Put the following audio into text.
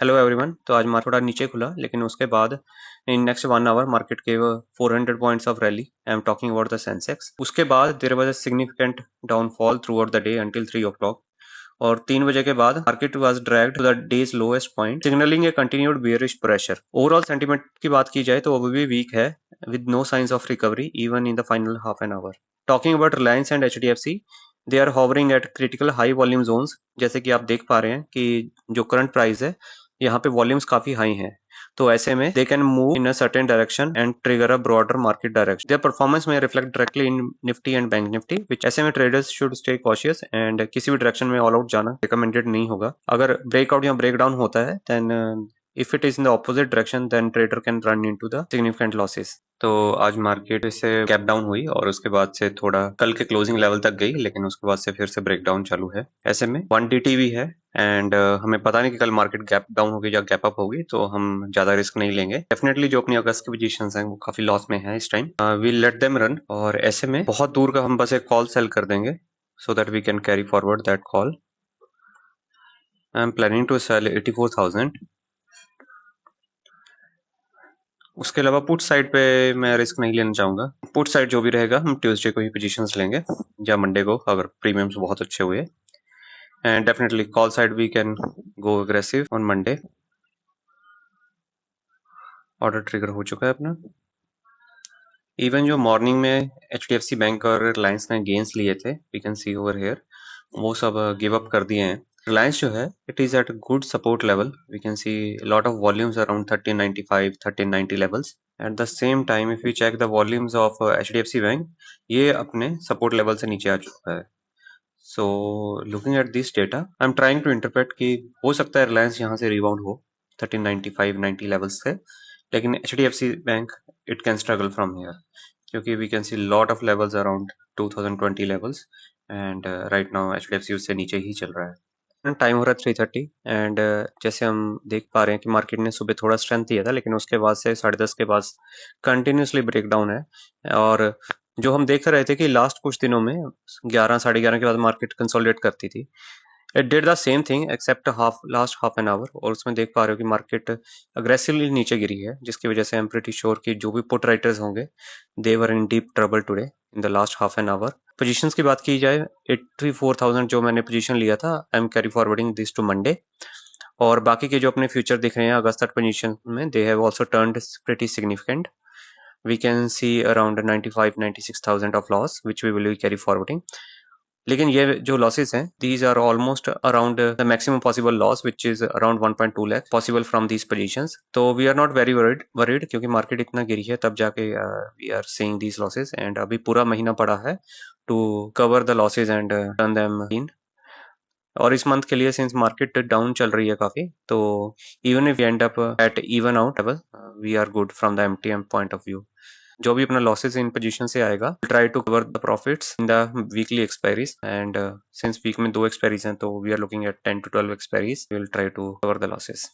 Hello everyone. तो आज market थोड़ा नीचे खुला, लेकिन उसके बाद इन नेक्स्ट 1 आवर मार्केट के 400 points of rally. I am talking about the Sensex. उसके बाद there was a significant downfall throughout the day until 3 o'clock। और 3 बजे के बाद market was dragged to the day's lowest point, signalling a continued bearish pressure. Overall sentiment की बात की जाए तो वो भी वीक है, with no signs of recovery even in the final half an hour. Talking about Reliance and HDFC, they are hovering at critical high volume zones. जैसे कि आप देख पा रहे हैं कि जो करंट प्राइस है, यहाँ पे वॉल्यूम्स काफी हाई हैं। तो ऐसे में they can move in a certain direction and trigger a broader market direction. Their performance में reflect directly in Nifty and bank Nifty, which ऐसे में traders should stay cautious and किसी भी डायरेक्शन में ऑल आउट जाना recommended नहीं होगा। अगर ब्रेकआउट या ब्रेकडाउन होता है then if it is in the opposite direction then trader can run into the significant losses. तो आज मार्केट से गैप डाउन हुई और उसके बाद से थोड़ा कल के क्लोजिंग लेवल तक गई, लेकिन उसके बाद से फिर से ब्रेकडाउन चालू है। ऐसे में 1DT भी है एंड हमें पता नहीं कि कल मार्केट गैप डाउन होगी या गैप अप होगी, तो हम ज्यादा रिस्क नहीं लेंगे। डेफिनेटली जो अपनी अगस्त की पोजीशंस हैं वो काफी लॉस में है इस time. We let them run, और ऐसे में बहुत दूर का हम बस एक कॉल सेल कर देंगे so that we can carry forward that call. I am planning to sell 84,000। उसके अलावा पुट साइड पे मैं रिस्क नहीं लेना चाहूंगा। पुट साइड जो भी रहेगा हम ट्यूसडे को ही पोजीशंस लेंगे या मंडे को, अगर प्रीमियम्स बहुत अच्छे हुए। And definitely call side we can go aggressive on Monday. Order trigger हो चुका है अपना। इवन जो मॉर्निंग में एचडीएफसी बैंक और रिलायंस ने गेंस लिए थे, we can see over here, वो सब गिव अप कर दिए हैं। रिलायंस जो है it is at good support level, we can see lot of volumes around 1395 1390 levels. At the same time if we check the volumes of HDFC bank, ये अपने support level से नीचे आ चुका है। So looking at this data I am trying to interpret कि हो सकता है रिलायंस यहाँ से रिबाउंड हो 1395 90 लेवल्स से, लेकिन HDFC bank it can struggle from here, क्योंकि we can see lot of levels around 2020 levels. And right now HDFC उससे नीचे ही चल रहा है। टाइम हो रहा है 3:30 एंड जैसे हम देख पा रहे हैं कि मार्केट ने सुबह थोड़ा स्ट्रेंथ दिया था, लेकिन उसके बाद से 10:30 के बाद कंटिन्यूसली ब्रेकडाउन है। और जो हम देख रहे थे कि लास्ट कुछ दिनों में 11 11:30 के बाद मार्केट कंसोलिडेट करती थी, it did the same thing except last half an hour. और उसमें देख पा रहे हो कि मार्केट अग्रेसिवली नीचे गिरी है, जिसकी वजह से आई एम प्रीटी श्योर कि जो भी पुट राइटर्स होंगे they were in deep trouble today in the last half an hour. Positions की बात की जाए, 84,000 जो मैंने पोजीशन लिया था, I am carry forwarding this to Monday. और बाकी के जो अपने फ्यूचर दिख रहे हैं अगस्त तक पोजीशन में, they have also turned pretty significant. We can see around 95 96,000 of loss which we will be carry forwarding. लेकिन ये जो losses हैं, these are almost around the maximum possible loss which is around 1.2 lakh possible from these positions. तो we are not very worried क्योंकि market इतना गिरी है, तब जाके we are seeing these losses and अभी पूरा महीना पड़ा है to cover the losses and turn them in. और इस मंथ के लिए सिंस मार्केट डाउन चल रही है काफी, तो even if end up at even out level, we are good from the MTM point of view. जो भी अपना लॉसेस इन पोजीशन से आएगा, try to cover the profits in the weekly expiries. And since week में 2 expiries हैं, तो we are looking at 10 to 12 expiries, we will try to cover the losses.